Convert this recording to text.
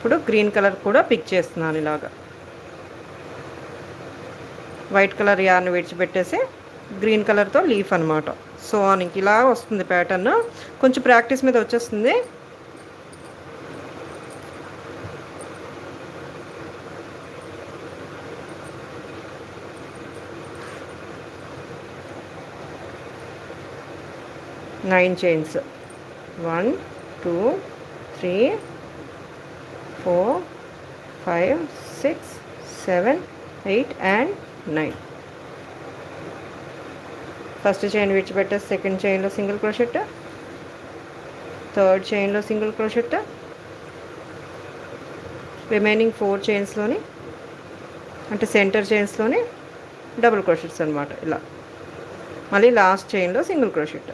ఇప్పుడు green colour కూడా pick చేస్తున్నాను ఇలాగా. వైట్ కలర్ యార్న్ విడిచిపెట్టేసి గ్రీన్ కలర్తో లీఫ్ అనమాట. సో ఇంక ఇలా వస్తుంది ప్యాటర్న్. కొంచెం ప్రాక్టీస్ మీద వచ్చేస్తుంది. Nine chains, 1 2 3 4 5 6 7 8 and 9. First chain విడిచిపెట్టేసి సెకండ్ చైన్లో సింగిల్ క్రోషెట్, థర్డ్ చైన్లో సింగిల్ క్రోషెట్, రిమైనింగ్ 4 చైన్స్లోని అంటే సెంటర్ చైన్స్లోని డబుల్ క్రోషెట్స్ అనమాట. ఇలా మళ్ళీ లాస్ట్ చైన్లో సింగిల్ క్రోషెట్.